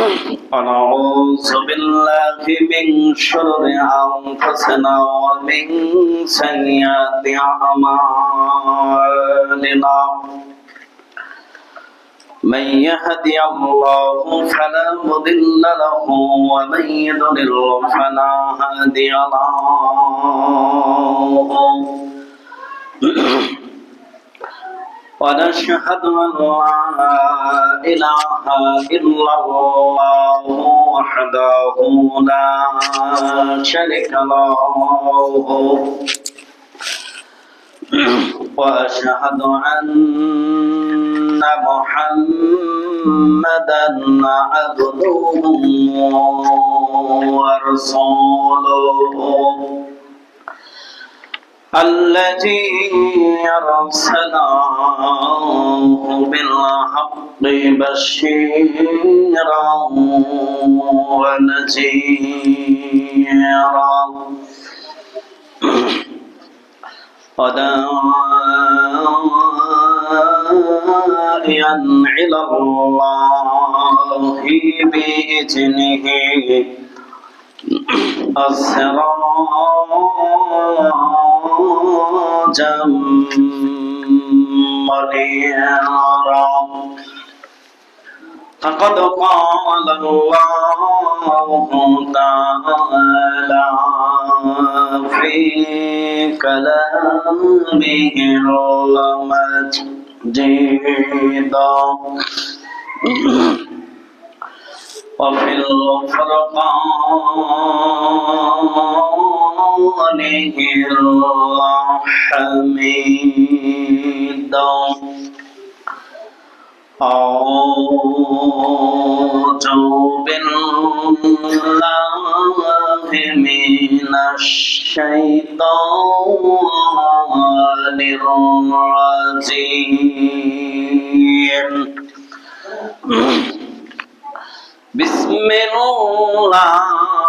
ونعوذ بالله من شرور أنفسنا ومن سيئات أعمالنا من يهدي الله فلا مضل له ومن يضلل فلا هادي له ونشهد أن لا إله إلا الله وحده لا شريك له وأشهد أن محمدا عبده ورسوله الذي أرسله بالحق بشيرا ونذيرا وداعيا إلى الله بإذنه سراجا منيرا فقد قال الله تعالى في كلامه المجيد وفي الفرقان الحميد أعوذ بالله من الشيطان الرجيم بسم الله الرحمن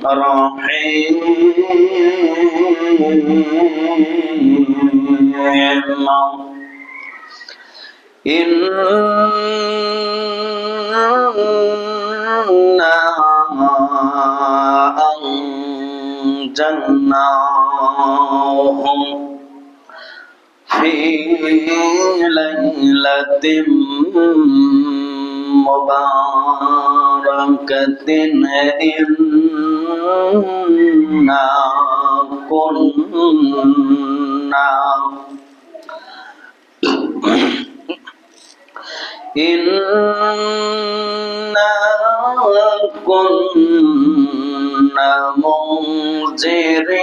الرحيم إنا أنزلناهم في ليلة مباركة إنا كنا منذرين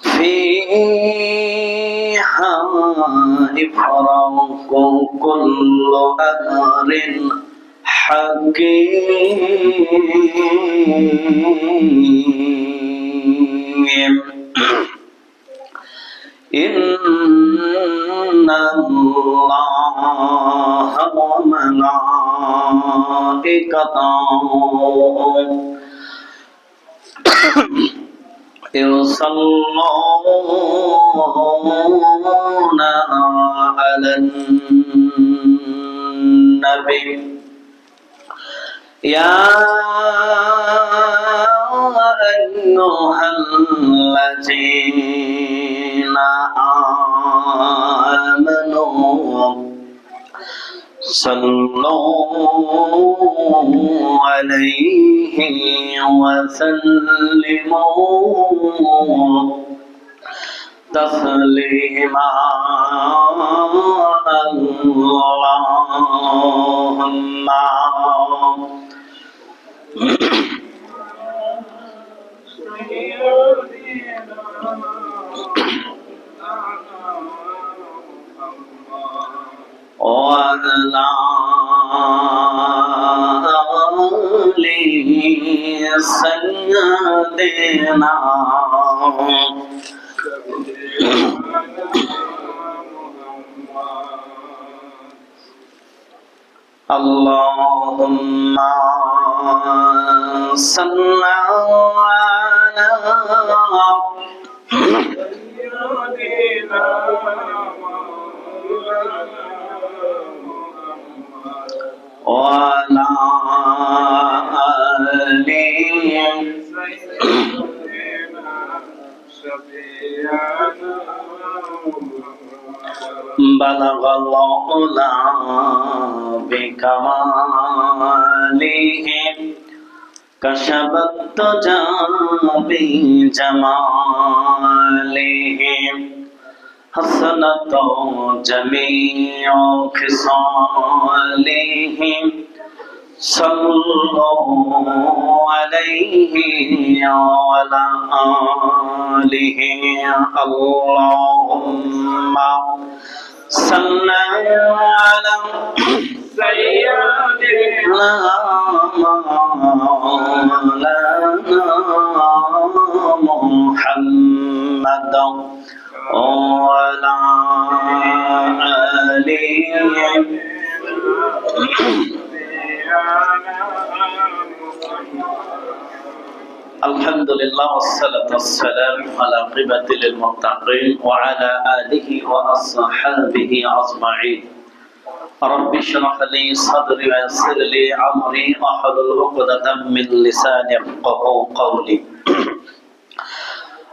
فيها يفرق كل أمر حكيم إن الله وملائكته يصلون على النبي يا أيها الذين آمنوا صلوا عليه وسلموا تسليما اللهم وعلى آله سيدنا اللهم صل على وعلى آل بلغ العلا بكماله كشف الدجى بجماله حسنت جميع خصاله صلوا عليه وعلى آله اللهم صل على سيدنا محمد وعلى آله الحمد لله والصلاة والسلام على عاقبة للمتقين وعلى آله وأصحابه أجمعين رب اشرح لي صدري ويسر لي أمري واحلل عقدة من لساني يفقهوا قولي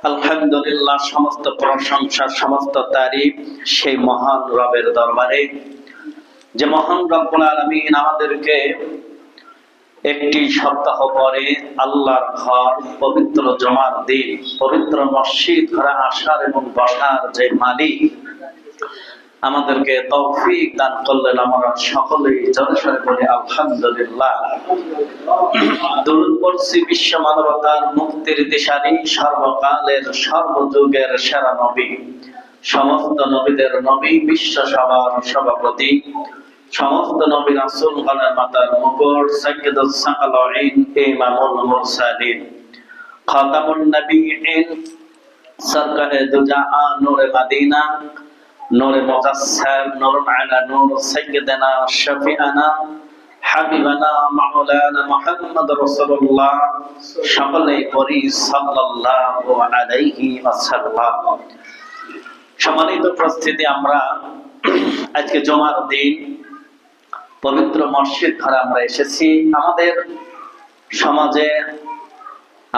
আলহামদুলিল্লাহ সমস্ত প্রশংসা সমস্ত তারিফ সেই মহান রবের দরবারে যে মহান রব্বুল আলামিন আমাদেরকে একটি সপ্তাহ পরে আল্লাহর ঘর পবিত্র জুমার দিন পবিত্র মসজিদ ঘরে আসার এবং বসার যে মালিক আমাদেরকে তৌফিক দান করলেন আমরা সকলেই জোরে বলি আলহামদুলিল্লাহ। দরুদ পড়ছি বিশ্ব মানবতার মুক্তির দিশারি সর্বকালের সর্বযুগের সেরা নবী সমস্ত নবীদের নবী বিশ্ব সবার সভাপতি সমস্ত নবী রাসূলগণের মাতার মুকুট সাইয়্যিদুস সাকালাইন ইমামুল মুরসালিন খাতামুন নবিয়্যিন সরকারে দুজাআ নূরে মদিনা নূরে মুজাসসাম নূরুন আলা নূর সাইয়্যিদানা শাফিআনা হাবিবানা মাওলানা মুহাম্মদ রাসূলুল্লাহ সকলেই পড়ি সাল্লাল্লাহু আলাইহি ওয়াসাল্লাম। সম্মানিত উপস্থিতি, আমরা আজকে জুমার দিন পবিত্র মসজিদ ঘরে আমরা এসেছি। আমাদের সমাজে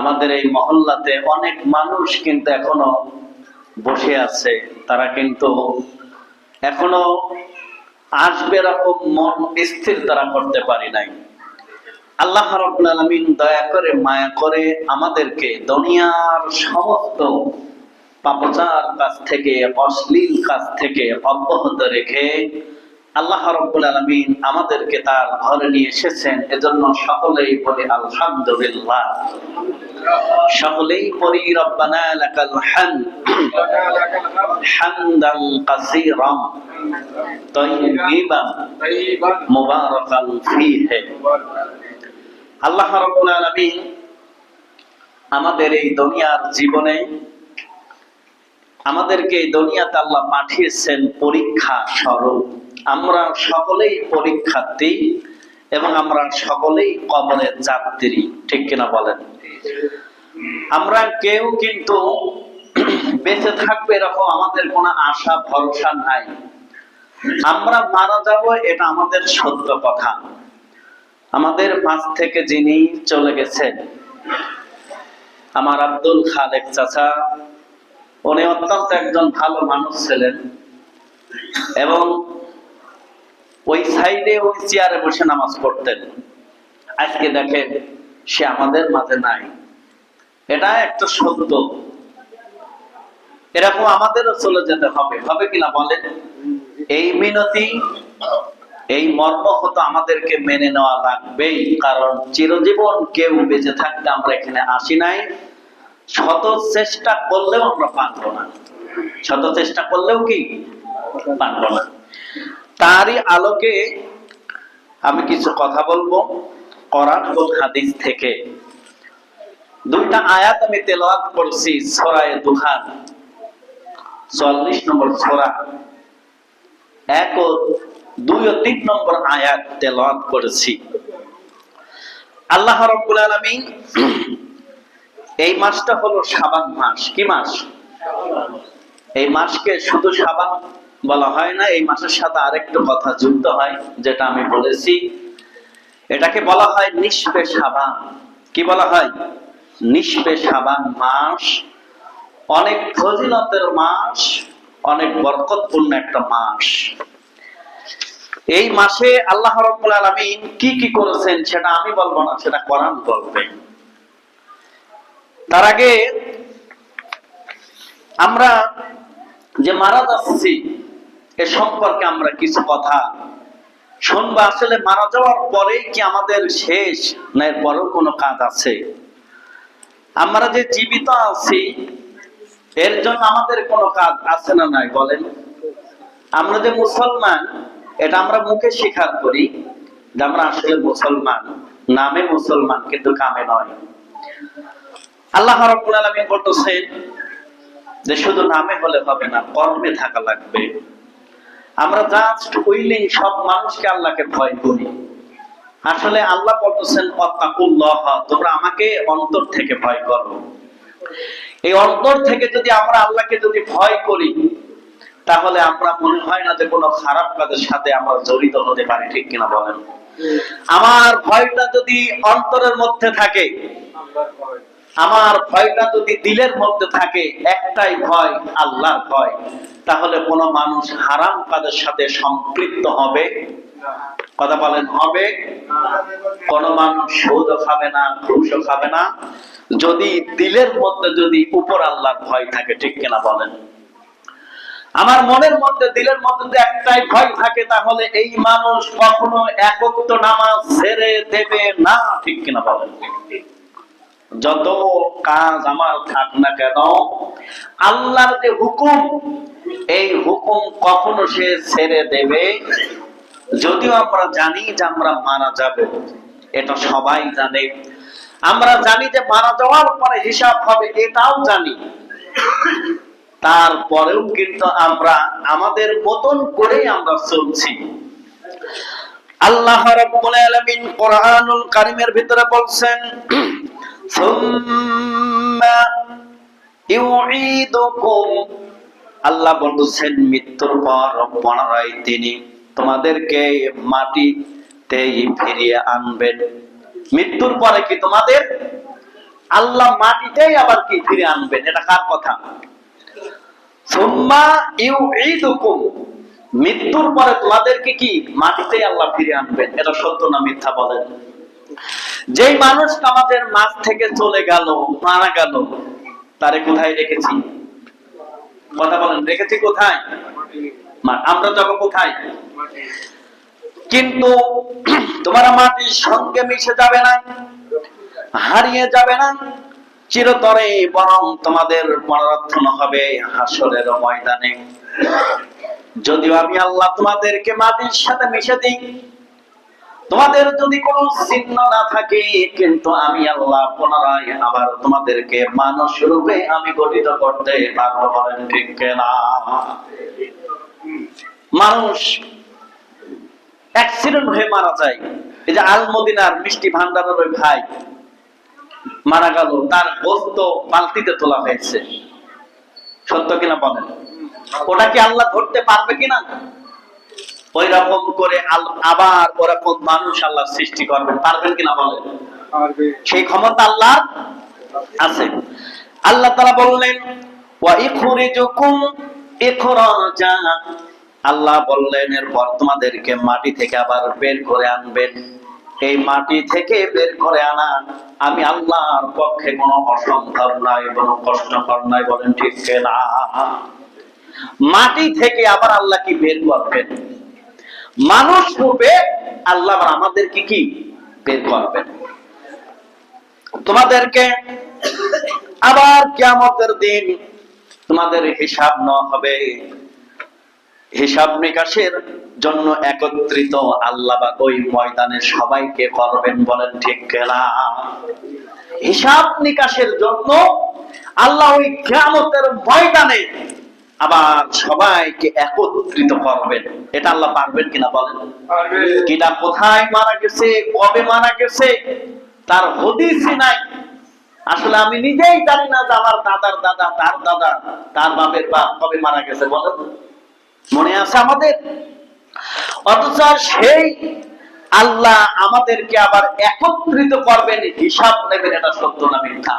আমাদের এই মহল্লাতে অনেক মানুষ কিন্তু এখনো বসে আছে, তারা কিন্তু এখনো আসবে এরকম মন স্থির তারা করতে পারি নাই। আল্লাহ রাব্বুল আলামিন দয়া করে মায়া করে আমাদেরকে দুনিয়ার সমস্ত পাপাচার কাজ থেকে অশ্লীল কাজ থেকে অব্যাহত রেখে আল্লাহ রাব্বুল আলামিন আমাদেরকে তার ঘরে নিয়ে এসেছেন। এজন্য সকলেই বলি আলহামদুলিল্লাহ, সকলেই পড়ি রব্বানা লাকাল হামদ হামদান কাসীরান তাইয়িবান মুবারাকান ফীহি। আল্লাহ রাব্বুল আলামিন আমাদের এই দুনিয়ার জীবনে আমাদেরকে এই দুনিয়াতে আল্লাহ পাঠিয়েছেন পরীক্ষা স্বরূপ। আমরা সকলেই পরীক্ষার্থী এবং আমরা সকলেই কবরের যাত্রী, ঠিক কিনা বলেন? আমরা কেউ কিন্তু বেঁচে থাকবে এরকম আমাদের কোনো আশা ভরসা নাই। আমরা মারা যাব এটা আমাদের সত্য কথা। আমাদের মাঝ থেকে যিনি চলে গেছেন আমার আব্দুল খালেক চাচা, উনি অত্যন্ত একজন ভালো মানুষ ছিলেন এবং ওই সাইডে ওই চেয়ারে বসে নামাজ পড়তেন। আজকে দেখেন সে আমাদের মাঝে নাই, এটা একটা সত্য। এরকম আমাদেরও চলে যেতে হবে, হবে কিনা বলেন? এই মিনতি এই মর্ম হতো আমাদেরকে মেনে নেওয়া লাগবেই, কারণ চিরজীবন কেউ বেঁচে থাকতে আমরা এখানে আসি নাই। শত চেষ্টা করলেও আমরা পারবো না, শত চেষ্টা করলেও কি পারবো না। তারই আলোকে আমি কিছু কথা বলবো কোরআন ও হাদিস থেকে। দুইটা আয়াত আমি তেলাওয়াত করছি সূরা দুখান 44 নম্বর সূরা 1 ও 2 ও 3 নম্বর আয়াত তেলাওয়াত করেছি। আল্লাহ রাব্বুল আলামিন এই মাসটা হলো শাবান মাস। কি মাস? এই মাসকে শুধু শাবান বলা হয় না, এই মাসের সাথে আরেকটা কথা যুক্ত হয় যেটা আমি বলেছি, এটাকে বলা হয় নিসফে শাবান। কি বলা হয়? নিসফে শাবান মাস। অনেক ফজিলতের মাস, অনেক বরকতপূর্ণ একটা মাস। এই মাসে আল্লাহ রাব্বুল আলামিন কি কি করেছেন সেটা আমি বলবো না, সেটা কোরআন বলবে। তার আগে আমরা যে মারা যাচ্ছি এ সম্পর্কে আমরা কিছু কথা শুনবো। আসলে মারা যাওয়ার পরে কি আমাদের শেষ, না এর পরেও কোনো কাজ আছে? আমরা যে জীবিত আছি এর জন্য আমাদের কোনো কাজ আছে না নাই বলেন? আমরা যে মুসলমান এটা আমরা মুখে স্বীকার করি যে আমরা আসলে মুসলমান, নামে মুসলমান কিন্তু কামে নয়। আল্লাহ রাব্বুল আলামিন বলতেছেন যে শুধু নামে হলে হবে না, কর্মে থাকা লাগবে। আমরা জাস্ট উইলিং সব মানুষকে আল্লাহকে ভয় করি। আসলে আল্লাহ বলতেছেন ওয়াত্তাকুল্লাহ, তোমরা আমাকে অন্তর থেকে ভয় করো। এই অন্তর থেকে যদি আমরা আল্লাহকে যদি ভয় করি তাহলে আমরা মনে হয় না যে কোনো খারাপ কাজের সাথে আমরা জড়িত হতে পারি। ঠিক কিনা বলেন? আমার ভয়টা যদি অন্তরের মধ্যে থাকে, আমার ভয়টা যদি দিলের মধ্যে থাকে, একটাই ভয়, আল্লাহর ভয়, তাহলে কোন মানুষ হারাম কাজের সাথে সম্পৃক্ত হবে? কথা বলেন, হবে? কোন মানুষ সুদও খাবে না, ঘুষও খাবে না, যদি দিলের মধ্যে যদি উপর আল্লাহর ভয় থাকে। ঠিক কিনা বলেন? আমার মনের মধ্যে, দিলের মধ্যে যদি একটাই ভয় থাকে তাহলে এই মানুষ কখনো এক ওয়াক্ত নামাজ ছেড়ে দেবে না। ঠিক কিনা বলেন? যত কাজ আমার থাক না কেন, আল্লাহর যে হুকুম, এই হুকুম কখনো সে ছেড়ে দেবে। যদিও আমরা জানি যে আমরা মারা যাব, এটা সবাই জানে। আমরা জানি যে মারা যাওয়ার পরে হিসাব হবে, এটাও জানি। তারপরেও কিন্তু আমরা আমাদের মতন করেই আমরা চলছি। আল্লাহ রাব্বুল আলামিন কোরআনুল কারীমের ভিতরে বলছেন সুম্মা ইউঈদুকুম, আল্লাহ বলছেন মৃত্যুর পর পুনরায় তিনি তোমাদেরকে মাটিতেই ফিরিয়ে আনবেন। মৃত্যুর পরে কি তোমাদের আল্লাহ মাটিতেই আবার কি ফিরে আনবেন? এটা কার কথা? সুম্মা ইউঈদুকুম, মৃত্যুর পরে তোমাদেরকে কি মাটিতেই আল্লাহ ফিরে আনবেন। এটা সত্য না মিথ্যা বলেন? যেই মানুষ আমাদের মাঝ থেকে চলে গেল, মারা গেল, তারে কোথায় রেখেছি? কথা বলেন, রেখেছি কোথায়? আমরা যাব কোথায়? কিন্তু তোমরা মাটির সঙ্গে মিশে যাবে না, হারিয়ে যাবে না চিরতরে, বরং তোমাদের পুনরুত্থান হবে হাসরের ময়দানে। যদিও আমি আল্লাহ তোমাদেরকে মাটির সাথে মিশে দিই, তোমাদের যদি কোনো চিহ্ন না থাকে, কিন্তু আমি আল্লাহ পুনরায় আবার তোমাদেরকে মানুষ রূপে আমি গঠিত করতে পারবো। বলেন ঠিক না? মানুষ অ্যাক্সিডেন্ট হয়ে মারা যায়। এই যে আলমদিনার মিষ্টি ভান্ডারের ওই ভাই মারা গেল, তার গোস্ত বালতিতে তোলা হয়েছে। সত্য কিনা বলেন? ওটা কি আল্লাহ ধরতে পারবে কিনা? ওই রকম করে আবার ওরকম মানুষ আল্লাহ সৃষ্টি করবেন, পারবেন কিনা বলেন? সেই ক্ষমতা আল্লাহ আছে। আল্লাহ তাআলা বললেন ওয়া ইখরিজুকুম ইখরাজা, আল্লাহ বললেন এরপর তোমাদেরকে মাটি থেকে আবার বের করে আনবেন। এই মাটি থেকে বের করে আনা আমি আল্লাহর পক্ষে কোনো অসম্ভব নয়, কোনো কষ্টকর নয়। বলেন ঠিক না? মাটি থেকে আবার আল্লাহ কি বের করবেন? মানুষ রূপে আল্লাহ আমাদেরকে কি বের করবেন। তোমাদেরকে আবার কিয়ামতের দিন তোমাদের হিসাব নেওয়া হবে। হিসাব নিকাশের জন্য একত্রিত আল্লাহ ওই ময়দানে সবাইকে করবেন। বলেন ঠিক না? হিসাব নিকাশের জন্য আল্লাহ ওই কিয়ামতের ময়দানে আবার সবাইকে একত্রিত করবেন। এটা আল্লাহ পারবেন কিনা বলেন? কিনা কোথায় মারা গেছে, কবে মারা গেছে তার হদিসই নাই। আসলে আমি নিজেই জানি না যে আমার দাদার দাদা, তার দাদা, তার বাপের বাপ কবে মারা গেছে বলেন, মনে আছে আমাদের? অথচ সেই আল্লাহ আমাদেরকে আবার একত্রিত করবেন, হিসাব নেবেন। এটা সত্য না মিথ্যা?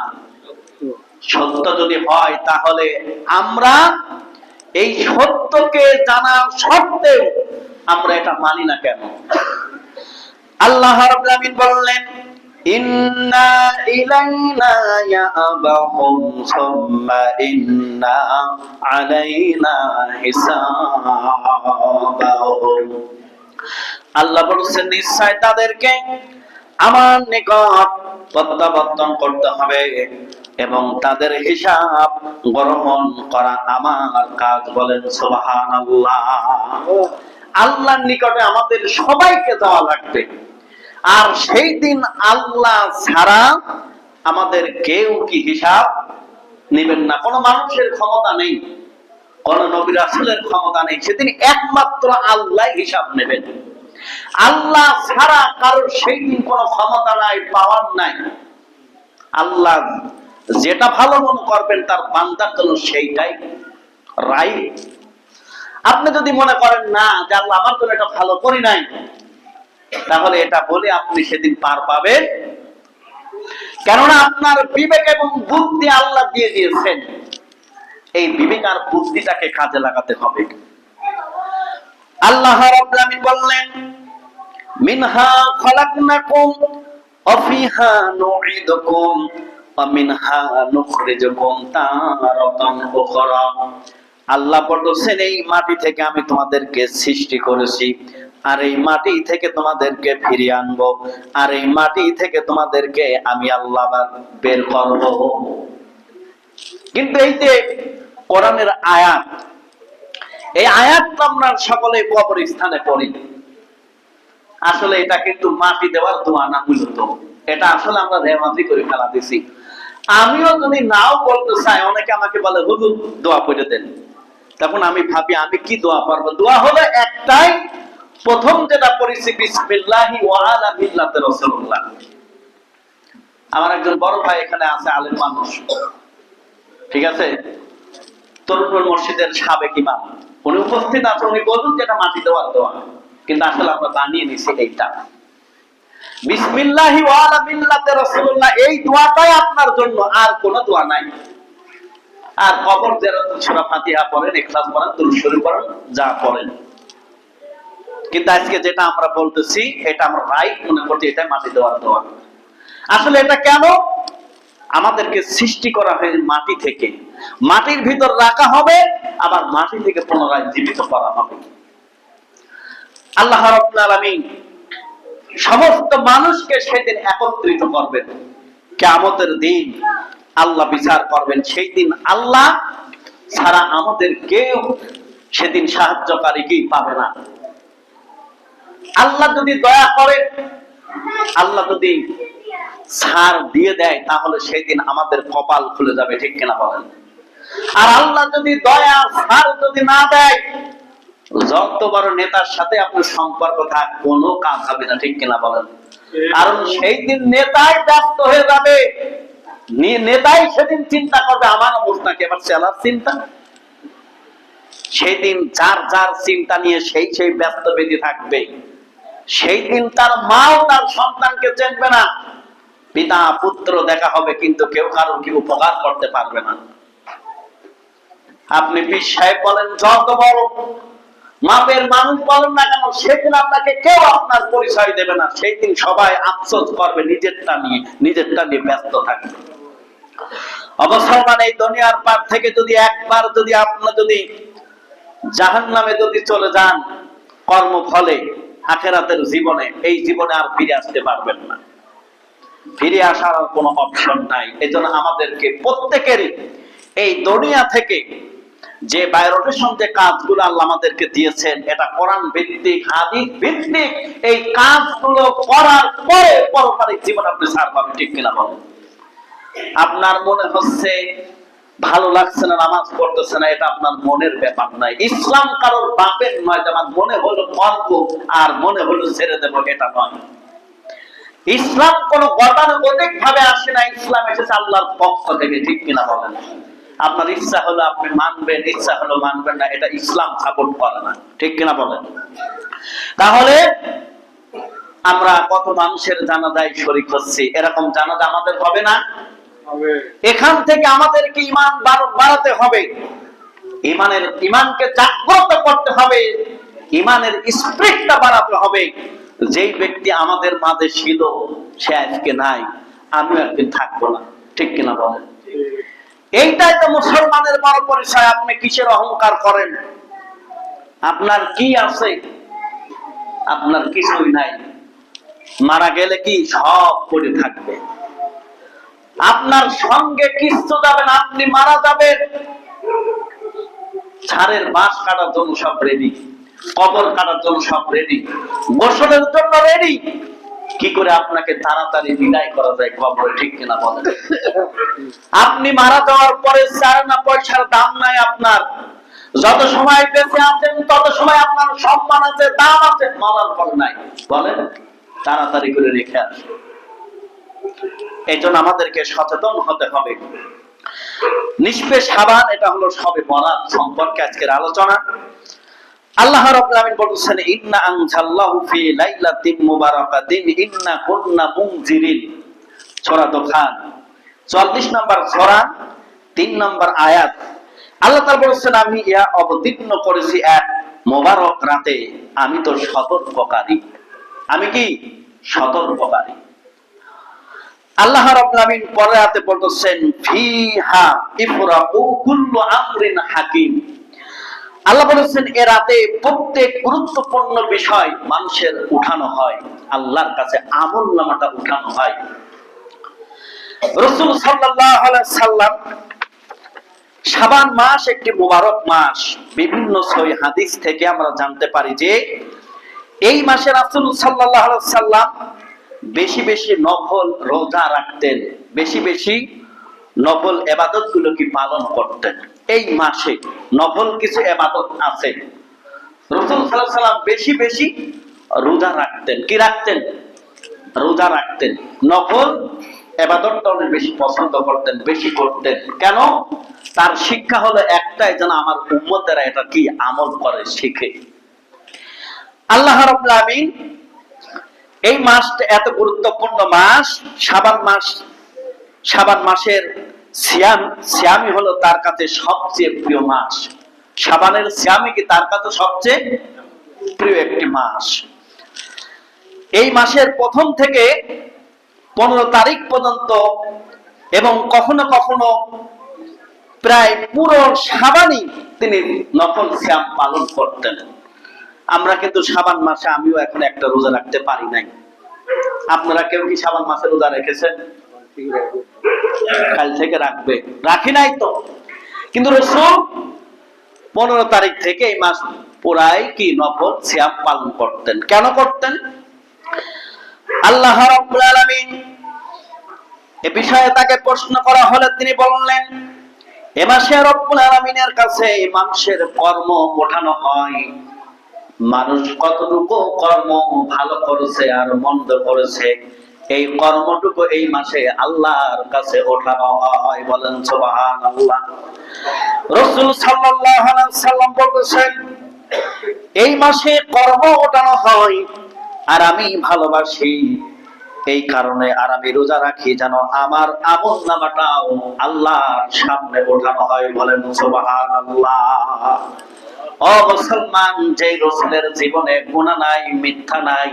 সত্য যদি হয় তাহলে আমরা এই সত্যকে জানা সত্ত্বেও আমরা এটা মানি না কেন? আল্লাহ রাব্বুল আলামিন বললেন, ইন্না ইলাইনা ইয়াবাহুম সুম্মা ইন্না আলাইনা হিসাবাহুম। আল্লাহ বলেছেন নিশ্চয় তাদেরকে আমার নিকট প্রত্যাবর্তন করতে হবে এবং তাদের হিসাব গ্রহণ করা আমার কাজ। বলেন সুবহানাল্লাহ। আল্লাহর নিকটে আমাদের সবাইকে যাওয়া লাগবে, আর সেই দিন আল্লাহ ছাড়া আমাদের কেউ কি হিসাব নেবেন না। কোনো মানুষের ক্ষমতা নেই, কোন নবী রাসূলের ক্ষমতা নেই। সেদিন একমাত্র আল্লাহ হিসাব নেবেন। আল্লাহ ছাড়া কারোর সেই দিন কোনো ক্ষমতা নাই, পাওয়ার নাই। আল্লাহ যেটা ভালো মনে করবেন তার বান্দার জন্য সেইটাই রাইট। আপনি যদি মনে করেন না যে আল্লাহ আমার জন্য এটা ভালো করি নাই, তাহলে এটা বলে আপনি সেদিন পার পাবেন। কেননা আপনার বিবেক এবং বুদ্ধি আল্লাহ দিয়ে দিয়েছেন, এই বিবেক আর বুদ্ধিটাকে কাজে লাগাতে হবে। আল্লাহ রাব্বুল আলামিন বললেন, মিনহা খলাকনাকুম ওয়া ফিহা নুঈদুকুম ওয়া মিনহা নুখরিজুকুম তারাতান উখরা। আল্লাহ বলেছেন এই মাটি থেকে আমি তোমাদেরকে সৃষ্টি করেছি, আর এই মাটি থেকে তোমাদেরকে ফিরিয়ে আনবো, আর এই মাটি থেকে তোমাদেরকে আমি আল্লাহ বের করব। কিন্তু এই যে কোরআনের আয়াত, এই আয়াতটা আমরা সকলে কবরস্থানে পড়ি। আসলে এটা কিন্তু মাটি দেওয়ার দোয়া না, মূলত এটা আসলে আমরা রেওয়াজি করে ফেলা দিছি। আমিও যদি নাও বলতে চাই, অনেকে আমাকে বলে হুজুর দোয়া পড়ে দেন। তখন আমি ভাবি আমি কি দোয়া পড়বো? দোয়া হলো একটাই, প্রথম যেটা পড়েছি বিসমিল্লাহি ওয়া আলা মিল্লাতি রাসূলুল্লাহ। আমার একজন বড় ভাই এখানে আছে, আলেম মানুষ, ঠিক আছে, তরুণ মসজিদের সাবেক ইমাম, উনি উপস্থিত আছে। উনি বলুন যেটা মাটি দেওয়ার দোয়া, কিন্তু আসলে আমরা বানিয়ে নিছি এইটা বিসমিল্লাহি ওয়া আলা মিল্লাতি রাসূলুল্লাহ। এই দোয়াটাই আপনার জন্য, আর কোনো দোয়া নাই। আর কবর জিয়ারত সূরা ফাতিহা পড়েন, ইখলাস পড়েন, দুরূদ শরীফ পড়েন, যা পড়েন। কিন্তু আজকে যেটা আমরা বলতেছি এটা আমরা রাইট মনে করছি, এটা মাটি দেওয়ার দোয়া। আসলে এটা কেন? আমাদেরকে সৃষ্টি করা হয়েছে মাটি থেকে, মাটির ভিতর রাখা হবে, আবার মাটি থেকে পুনরায় জীবিত করা হবে। আল্লাহ রাব্বুল আলামিন সমস্ত মানুষকে সেদিন একত্রিত করবেন। কিয়ামতের দিন আল্লাহ বিচার করবেন। সেই দিন আল্লাহ ছাড়া আমাদের কেউ সেদিন সাহায্যকারী কি পাবে না। আল্লাহ যদি দয়া করেন, আল্লাহ যদি ছাড় দিয়ে দেয়, তাহলে সেই দিন আমাদের কপাল খুলে যাবে, ঠিক কিনা বলেন? আর আল্লাহ যদি দয়া ছাড় যদি না দেয়, যত বড় নেতার সাথে আপনার সম্পর্ক থাক, কোনো কাজ হবে না, ঠিক কিনা বলেন? কারণ সেই দিন নেতাই ব্যস্ত হয়ে যাবে, নেতাই সেদিন চিন্তা করবে আমার অবস্থা কি, এবার চেলার চিন্তা। সেই দিন যার যার চিন্তা নিয়ে সেই ব্যস্ত বেঁধে থাকবে। সেই দিন তার মাও তার সন্তানকে চেনবে না, পিতা পুত্র দেখা হবে, কিন্তু কেউ কারো কি উপকার করতে পারবে না। আপনি পীর সাহেব বলেন, যত বড় মাপের মানুষ বলেন না কেন, সেদিন আপনাকে কেউ আপনার পরিচয় দেবে না। সেই দিন সবাই আফসোস করবে, নিজেরটা নিয়ে ব্যস্ত থাকবে। অবসর মানে এই দুনিয়ার পার থেকে যদি একবার যদি আপনার যদি জাহান্নামে যদি চলে যান কর্মফলে, আখিরাতের জীবনে, এই জীবনে আর ফিরে আসতে পারবেন না। ফিরে আসার কোনো অপশন নাই। এজন্য আমাদেরকে প্রত্যেকেরই এই দুনিয়া থেকে যে বায়োরোটেশন যে কাজগুলো আল্লাহ আমাদেরকে দিয়েছেন, এটা কোরআন ভিত্তিক, হাদিস ভিত্তিক, এই কাজগুলো করার পরে পরপারিক জীবন আপনি ছাড় পাবেন, ঠিক কিনা বলেন? আপনার মনে হচ্ছে ভালো লাগছে না, নামাজ পড়তেছে না, এটা আপনার মনের ব্যাপার নয়। ইসলাম কারোর বাপের নয় যে আমার মনে হলো করব আর মনে হলো ছেড়ে দেবো, এটা নয়। ইসলাম কোন গতানুগতিক ভাবে আসে না, ইসলাম এসেছে আল্লাহর পক্ষ থেকে, ঠিক কিনা বলেন? আপনার ইচ্ছা হলো আপনি মানবেন, ইচ্ছা হলো মানবেন না, এটা ইসলাম সাপোর্ট করে না, ঠিক কিনা বলেন? তাহলে আমরা কত মানুষের জানাজায় শরীক হচ্ছি, এরকম জানাজা আমাদের হবে না? এখান থেকে আমাদেরকে ঈমান বাড়াতে হবে, ঈমানকে জাগ্রত করতে হবে, ঈমানের স্পিরিটটা বাড়াতে হবে। যেই ব্যক্তি আমাদের মাঝে ছিল সে আজকে নাই, আমিও একদিন থাকবো না, ঠিক কিনা বলেন? এইটাই তো মুসলমানের বড় পরিচয়। আপনি কিসের অহংকার করেন? আপনার কি আছে? আপনার কিছুই নাই। মারা গেলে কি সব পড়ে থাকবে, আপনার সঙ্গে কিচ্ছু যাবে না, আপনি মারা যাবেন। ছাড়ের বাঁশ কাটার জন্য সব রেডি, কবর কাটার জন্য সব রেডি, গোসলের জন্য রেডি। কি করে আপনাকে তাড়াতাড়ি বিদায় করা যায় কবরে, ঠিক কিনা বলেন? আপনি মারা যাওয়ার পরে চার না পয়সার দাম নাই আপনার। যত সময় বেঁচে আছেন তত সময় আপনার সম্মান আছে, দাম আছে, মারার পর নাই। বলেন, তাড়াতাড়ি করে রেখে আসে। এই জন্য আমাদেরকে সচেতন হতে হবে। নিষ্পে সাবান, এটা হলো শবে বরাত সম্পর্কে আজকের আলোচনা। আল্লাহ রাব্বুল আলামিন বলেছেন, ইন্না আনজালনাহু ফি লাইলাতিন মুবারাকাতিন ইন্না কুন্না মুনজিরিন। সূরা দুখান ৪০ নম্বর সূরা ৩ নম্বর আয়াত। আল্লাহ তাআলা বলেছেন, আমি ইহা অবতীর্ণ করেছি এক মোবারক রাতে, আমি তো সতর্ককারী। আমি কি? সতর্ককারী। আল্লাহ রাব্বুল আলামিন পরের আয়াতে বলেছেন, ফিহা ইফরাকু কুল্লু আমরিন হাকিম। আল্লাহ বলেছেন, এ রাতে প্রত্যেক গুরুত্বপূর্ণ বিষয় মানুষের উঠানো হয়, আল্লাহর কাছে আমলনামাটা উঠানো হয়। রাসূল সাল্লাল্লাহু আলাইহি সাল্লাম, শাবান মাস একটি মুবারক মাস। বিভিন্ন সহিহ হাদিস থেকে আমরা জানতে পারি যে এই মাসে রাসূল সাল্লাল্লাহু আলাইহি সাল্লাম বেশি বেশি নফল রোজা রাখতেন, বেশি বেশি নফল ইবাদত গুলো কি পালন করতেন। এই মাসে নফল কিছু ইবাদত আছে, রাসূল সাল্লাল্লাহু আলাইহি সাল্লাম বেশি বেশি রোজা রাখতেন। কি রাখতেন? রোজা রাখতেন। নফল ইবাদতটা অনেক বেশি পছন্দ করতেন, বেশি করতেন। কেন? তার শিক্ষা হলো একটাই, যেন আমার উম্মতেরা এটা কি আমল করে, শিখে। আল্লাহ রাব্বুল আলামিন এই মাসটা এত গুরুত্বপূর্ণ মাস, শাবান মাস। শাবান মাসের সিয়ামই হলো তার কাছে সবচেয়ে প্রিয় মাস। শাবানের সিয়ামই কি তার কাছে সবচেয়ে প্রিয় একটি মাস। এই মাসের প্রথম থেকে 15 তারিখ পর্যন্ত এবং কখনো কখনো প্রায় পুরো শাবানই তিনি নফল সিয়াম পালন করতেন। আমরা কিন্তু শাবান মাসে, আমিও এখন একটা রোজা রাখতে পারি নাই। আপনারা কেউ কি শাবান মাসে রোজা রেখেছেন? কাল থেকে রাখবে, রাখি নাই তো। কিন্তু রাসূল 15 তারিখ থেকে এই মাস পুরাই কি নফল সিয়াম পালন করতেন। কেন করতেন? আল্লাহ রাব্বুল আলামিন এ বিষয়ে তাকে প্রশ্ন করা হলে তিনি বললেন, এ মাসে রব্বুল আলামিনের কাছে মানুষের কর্ম ওঠানো হয়। মানুষ কতটুকু কর্ম ভালো করেছে আর মন্দ করেছে, এই কর্মটুকু এই মাসে আল্লাহর কাছে ওঠানো হয়। বলেন সুবহানাল্লাহ। রাসূল সাল্লাল্লাহু আলাইহি সাল্লাম বলেছেন, এই মাসে কর্ম ওঠানো হয় আর আমি ভালোবাসি, এই কারণে আর আমি রোজা রাখি, যেন আমার আমলনামাটাও আল্লাহর সামনে ওঠানো হয়। বলেন সুবহানাল্লাহ। ও মুসলমান, যেই রাসূলের জীবনে গুনাহ নাই, মিথ্যা নাই,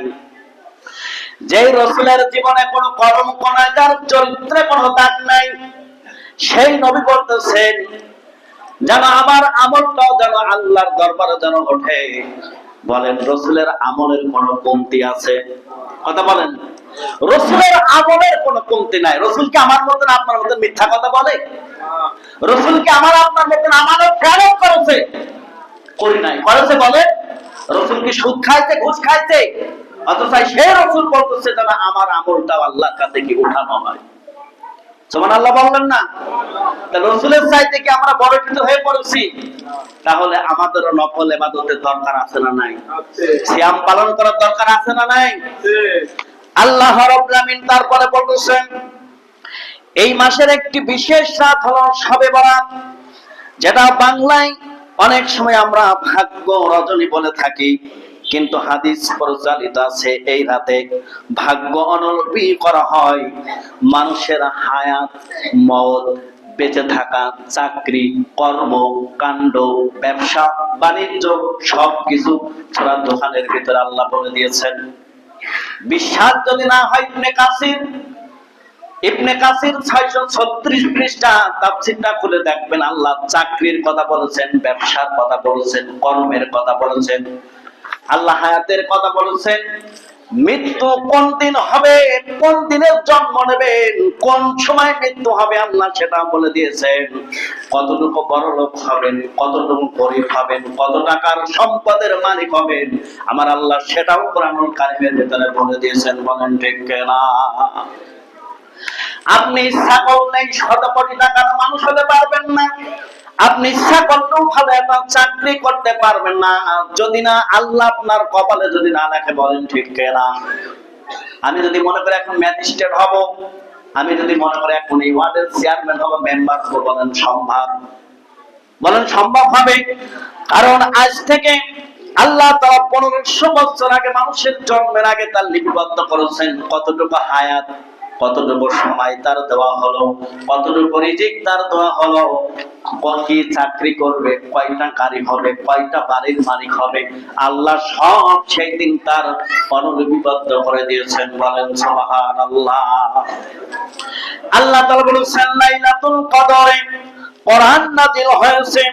যেই রাসূলের জীবনে কোনো কলঙ্ক নাই, যার চরিত্রে কোনো দাগ নাই, সেই নবী বলতেছেন যেন আমার আমলটাও যেন আল্লাহর দরবারে যেন ওঠে। বলেন, রাসূলের আমলের কোনো কমতি আছে? কথা বলেন। রাসূলের আমলের কোনো কমতি নাই। রাসূল কি আমার মতন আপনার মতন মিথ্যা কথা বলে? রাসূল কি আমার আপনার মতন আমানত খেয়ানত করেছে? করি নাই। করেছে? বলে। রাসূল কি সুদ খাইছে, ঘুষ খাইছে? অথচ সেই রাসূল বলতেছে যেন আমার আমলটাও আল্লাহর কাছে কি উঠানো হয়। সুবহানাল্লাহ বললেন না? তাহলে রাসূলের চাইতে কি আমরা বড় হয়ে পড়েছি? তাহলে আমাদেরও নফল ইবাদতের দরকার আছে না নাই? সিয়াম পালন করার দরকার আছে না নাই? আল্লাহ রাব্বুল আমিন তারপরে বলতেছেন এই মাসের একটি বিশেষ রাত হলো শবে বরাত, যেটা বাংলায় অনেক সময় আমরা ভাগ্য রজনী বলে থাকি, কিন্তু হাদিস প্রচলিত আছে এই রাতে ভাগ্য অনুলিপি করা হয়। মানুষের হায়াত, মওত, বেঁচে থাকা, চাকরি, কর্ম কাণ্ড, ব্যবসা বাণিজ্য সবকিছু সূরা দোহানের ভিতরে আল্লাহ বলে দিয়েছেন। বিশ্বাস যদি না হয় ইবনে কাসির 636 পৃষ্ঠা তাফসীরটা খুলে দেখবেন। আল্লাহ চাকরির কথা বলেছেন, ব্যবসার কথা বলেছেন, কর্মের কথা বলেছেন, আল্লাহ হায়াতের কথা বলেছেন, মৃত্যু কোন দিন হবে, কোন দিনে জন্ম নেবেন, কোন সময় মৃত্যু হবে আল্লাহ সেটা বলে দিয়েছেন। কতটুকু বড় লোক হবেন, কতটুকু গরীব হবেন, কত টাকার সম্পদের মালিক হবেন, আমার আল্লাহ সেটাও কোরআনুল কারীমের ভিতরে বলে দিয়েছেন। বলেন ঠিক কিনা? আপনি ইচ্ছা করলেই 100 কোটি টাকার মানুষ হতে পারবেন না, আপনি ইচ্ছা করলেও ভালো একটা চাকরি করতে পারবেন না, যদি না আল্লাহ আপনার কপালে যদি না লেখে। বলেন ঠিক কিনা? আমি যদি মনে করি এখন ম্যাজিস্ট্রেট হব, আমি যদি মনে করি এখন এই ওয়ার্ডের চেয়ারম্যান হব, মেম্বার হব, বলেন সম্ভব? বলেন সম্ভব হবে? কারণ আজ থেকে আল্লাহ তাআলা 1500 বছর আগে মানুষের জন্মের আগে তার লিপিবদ্ধ করেছেন কতটুকু হায়াত, কতটুকু সময় তার দেওয়া হলো, কতটুকু রিজিক তার দেওয়া হলো, কি চাকরি করবে, কয়টা গাড়ি হবে, কয়টা বাড়ির মালিক হবে, আল্লাহ সব সেই দিন তার অনুলিপিবদ্ধ করে দিয়েছেন। বলেন সুবহানাল্লাহ। আল্লাহ তাআলা বলেছেন লাইলাতুল কদরে কোরআন নাযিল হয়েছে।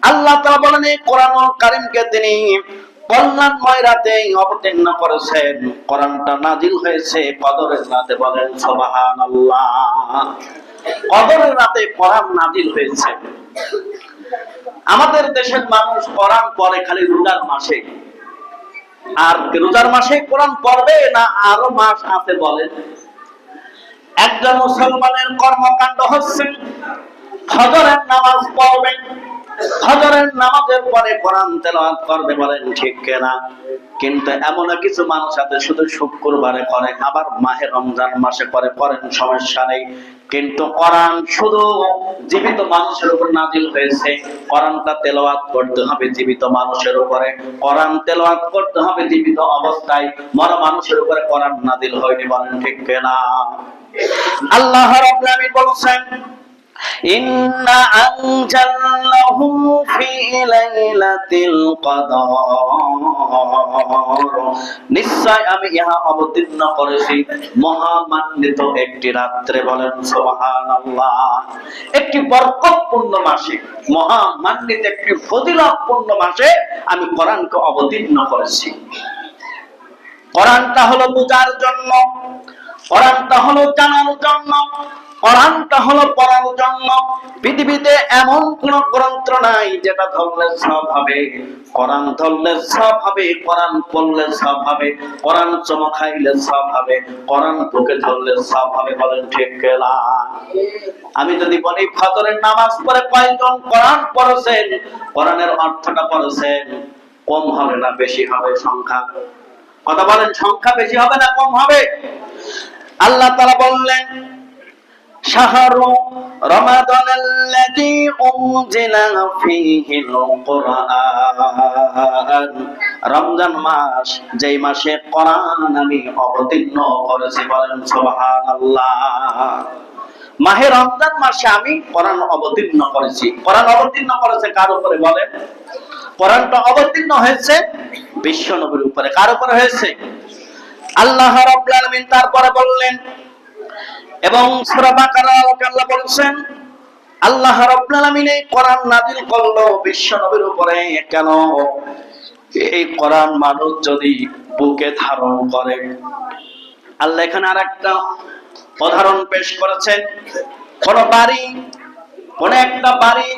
আল্লাহ তাআলা বলেন এই কোরআনুল কারীমকে তিনি কল্যাণময় রাতে অবতীর্ণ করেছেন। কোরআনটা নাযিল হয়েছে কদরের রাতে। বলেন সুবহানাল্লাহ। কদরের রাতে কোরআন নাযিল হয়েছে। আমাদের দেশের মানুষ কোরআন পড়ে খালি রোজার মাসে, আর রোজার মাসে কোরআন পড়বে না আরো মাস আছে? বলেন। একজন মুসলমানের কর্মকাণ্ড হচ্ছে ফজরের নামাজ পড়বে, ফজরের নামাজের পরে কোরআন তেলাওয়াত করবে। বলেন ঠিক কিনা? কিন্তু এমন কিছু মানুষ আছে শুধু শুক্রবারে করে, আবার মাহে রমজান মাসে করে, করেন সমস্যা নেই, কিন্তু কোরআন শুধু জীবিত মানুষের উপর নাযিল হয়েছে। কোরআনটা তেলাওয়াত করতে হবে জীবিত মানুষের উপরে, কোরআন তেলাওয়াত করতে হবে জীবিত অবস্থায়, মরা মানুষের উপরে কোরআন নাযিল হয়নি। বলেন ঠিক কিনা? আল্লাহ রাব্বুল আমিন বলেছেন ইন্না আনজালনাহু ফি লাইলাতিল কদর, নিশ্চয় আমি ইহা অবতীর্ণ করেছি মহামান্বিত একটি রাত্রে। বলেন সুবহানাল্লাহ। একটি বরকতপূর্ণ মাসে, মহামান্বিত একটি ফজিলতপূর্ণ মাসে আমি কোরআনকে অবতীর্ণ করেছি। কোরআনটা হলো বুঝার জন্য, কোরআনটা হলো জানার জন্য, কোরআনটা হলো পড়ার জন্য। পৃথিবীতে এমন কোন গ্রন্থ নাই যেটা ধরলে সব হবে। কোরআন ধরলে সব হবে, কোরআন পড়লে সব হবে, কোরআন চমকাইলে সব হবে, কোরআন বুকে ধরলে সব হবে। বলেন ঠিক কিনা? আমি যদি বলি ফজরের নামাজ পড়ে কয়জন কোরআন পড়েছেন, কোরআনের অর্থটা পড়েছেন, কম হবে না বেশি হবে সংখ্যা? কথা বলেন, সংখ্যা বেশি হবে না কম হবে? আল্লাহ তাআলা বললেন শাহরু রমাদানাল্লাযী উনজিলা ফীহিল কুরআন, রমজান মাস যেই মাসে কোরআন আমি অবতীর্ণ করেছি। বলেন সুবহানাল্লাহ। মাহে রমজান মাসে আমি কোরআন অবতীর্ণ করেছি। কোরআন অবতীর্ণ করেছে কার উপরে? বলেন। কোরআনটা অবতীর্ণ হয়েছে বিশ্ব নবীর উপরে। কার উপরে হয়েছে? আল্লাহ রাব্বুল আলামিন তারপরে বললেন, এবং সূরা বাকারা আল্লাহ বলেছেন আল্লাহ রাব্বুল আলামিন এই কোরআন নাযিল করলো বিশ্ব নবীর উপরে। কেন? এই কোরআন মানুষ যদি বুকে ধারণ করে। আল্লাহ এখানে আরেকটা উদাহরণ পেশ করেছেন। কোন বাড়ি, কোন একটা বাড়ি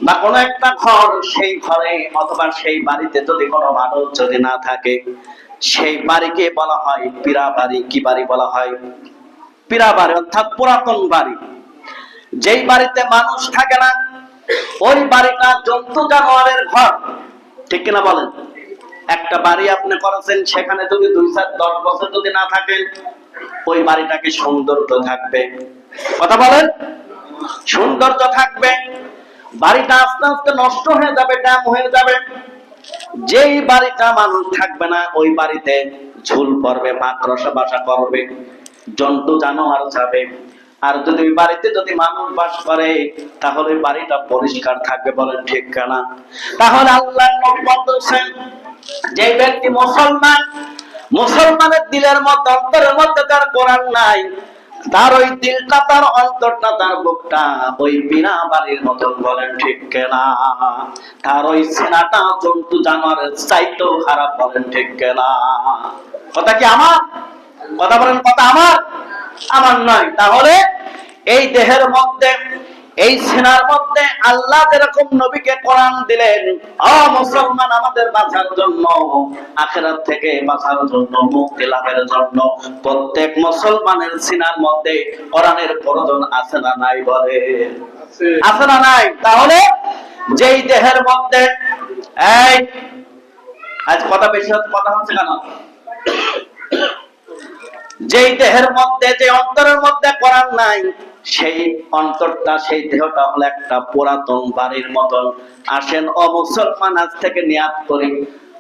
বা কোন একটা ঘর, সেই ঘরে অথবা সেই বাড়িতে যদি কোনো মানুষ যদি না থাকে, সেই বাড়িকে বলা হয় পীড়া বাড়ি। কি বাড়ি বলা হয়? পীড়া বাড়ি, অর্থাৎ পুরাতন বাড়ি। যেই বাড়িতে মানুষ থাকে না ওই বাড়িটা জন্তু জানোয়ারের ঘর, ঠিক কিনা বলেন? একটা বাড়ি আপনি করেছেন, সেখানে যদি 2-4-10 বছর যদি না থাকেন, ওই বাড়িটাকে সৌন্দর্য থাকবে, কথা বলেন, সৌন্দর্য থাকবে। বাড়িটা আস্তে আস্তে নষ্ট হয়ে যাবে, ড্যাম হয়ে যাবে। যেই বাড়িটা মানুষ থাকবে না ওই বাড়িতে ঝুল পড়বে, মাকড়সা বাসা করবে, জন্তু জানোয়ার যাবে। আর যদি ওই বাড়িতে যদি মানুষ বাস করে তাহলে বাড়িটা পরিষ্কার থাকবে, বলেন ঠিক কিনা? তাহলে আল্লাহ নবী বলতেছেন, যে ব্যক্তি মুসলমান, মুসলমানের দিলের মধ্যে, অন্তরের মধ্যে তার কোরআন নাই, তার ওই দিলটা, তার অন্তরটা, তার বুকটা ওই বিনা বাড়ির মতন, বলেন ঠিক কিনা? তার ওই সিনাটা জন্তু জানোয়ারের চাইতেও খারাপ, বলেন ঠিক কিনা? কথা কি আমার? কথা বলেন, কথা আমার? আমার নয়। তাহলে এই দেহের মধ্যে, এই সিনার মধ্যে আল্লাহ যেরকম নবীকে কোরআন দিলেন মুসলমান আমাদের বাঁচার জন্য, আখিরাত থেকে বাঁচার জন্য, মুক্তি লাভের জন্য, প্রত্যেক মুসলমানের সিনার মধ্যে কোরআনের প্রয়োজন আছে না নাই? বলে আছে না নাই? তাহলে যেই দেহের মধ্যে, এই আজ কথা বেশি হচ্ছে, কথা হচ্ছে কেন? যেই দেহের মধ্যে, যে অন্তরের মধ্যে কোরআন নাই, সেই অন্তরটা, সেই দেহটা হলো একটা পুরাতন বাড়ির মতন। আসেন ও মুসলমান, আজ থেকে নিয়াত করি,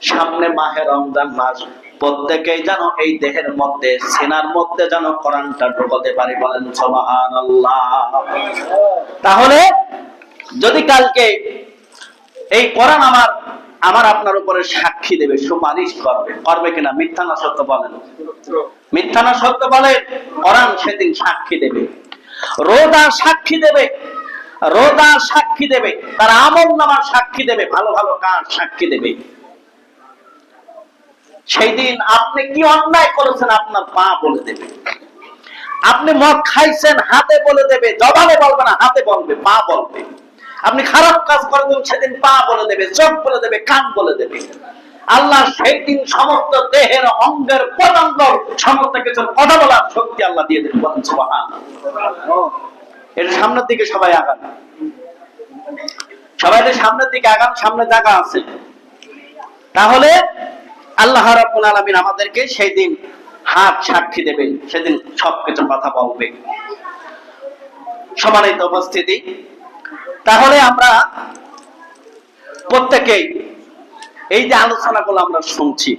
সামনে মাহে রমজান মাস, প্রত্যেকেই যেন এই দেহের মধ্যে, সিনার মধ্যে যেন কোরআনটা ঢোকাতে পারি, বলেন সুবহানাল্লাহ। তাহলে যদি কালকে এই কোরআন আমার আপনার উপরে সাক্ষী দেবে, সুপারিশ করবে, করবে কিনা? মিথ্যা না সত্য বলেন? মিথ্যা না সত্য বলেন? কোরআন সেদিন সাক্ষী দেবে, রোজা সাক্ষী দেবে, রোজা সাক্ষী দেবে, তার আমলনামা সাক্ষী দেবে, ভালো ভালো কাজ সাক্ষী দেবে। সেই দিন আপনি কি অন্যায় করেছেন আপনার পা বলে দেবে, আপনি মদ খাইছেন হাতে বলে দেবে, জবানে বলবে না, হাতে বলবে, পা বলবে। আপনি খারাপ কাজ করেছেন সেদিন পা বলে দেবে, চোখ বলে দেবে, কান বলে দেবে। আল্লাহ সেই দিন সমস্ত দেহের অঙ্গের পদাঙ্গ সমস্ত কিছুর কথা বলার শক্তি আল্লাহ দিয়ে দেবে, বলেন সুবহানাল্লাহ। এর সামনের দিকে সবাই আগান, সবাই সামনের দিকে আগান, সামনে জায়গা আছে। তাহলে আল্লাহ রাব্বুল আলামিন আমাদেরকে সেই দিন হাত সাক্ষী দেবে, সেদিন সবকিছু কথা বলবে। সম্মানিত উপস্থিতি, তাহলে আমরা প্রত্যেকেই এই যে আলোচনাগুলো আমরা শুনছি,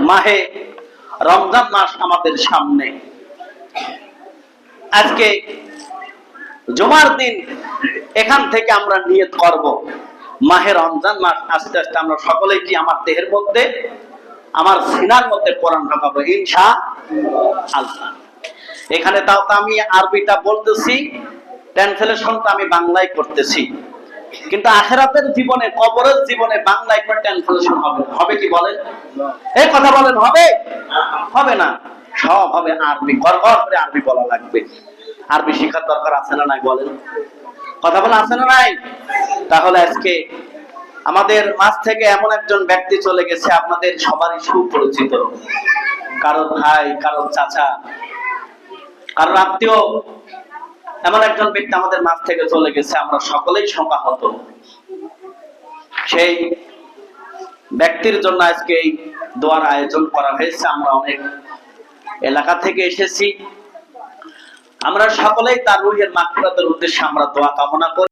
মাহে রমজান মাস আমাদের সামনে, আজকে জুমার দিন এখান থেকে আমরা নিয়ত করব, মাহে রমজান মাস আস্তে আস্তে আমরা সকলেই কি আমার দেহের মধ্যে, আমার সিনার মধ্যে কোরআন ঢোকাবো ইনশাআল্লাহ। এখানে তাও তো আমি আরবিটা বলতেছি, ট্রান্সলেশনটা আমি বাংলায় করতেছি, কিন্তু আখিরাতের জীবনে, কবরের জীবনে বাংলায় করে ট্রান্সলেশন হবে না। হবে কি বলেন? এই কথা বলেন, হবে? হবে না, সব হবে আরবি, ঘর ঘর করে আরবি বলা লাগবে। আরবি শেখার দরকার আছে না নাই? বলেন, কথা বলা আছে না নাই? তাহলে আজকে আমাদের মাঝ থেকে এমন একজন ব্যক্তি চলে গেছে, আপনাদের সবারই সুপরিচিত, কারো ভাই, কারো চাচা, কারো আত্মীয়, এমন একজন ব্যক্তি আমাদের মাঝ থেকে চলে গেছে, আমরা সকলেই শোকাহত। সেই ব্যক্তির জন্য আজকে এই দোয়ার আয়োজন করা হয়েছে। আমরা অনেক এলাকা থেকে এসেছি, আমরা সকলেই তার রুহের মাগফিরাতের উদ্দেশ্যে আমরা দোয়া কামনা করি।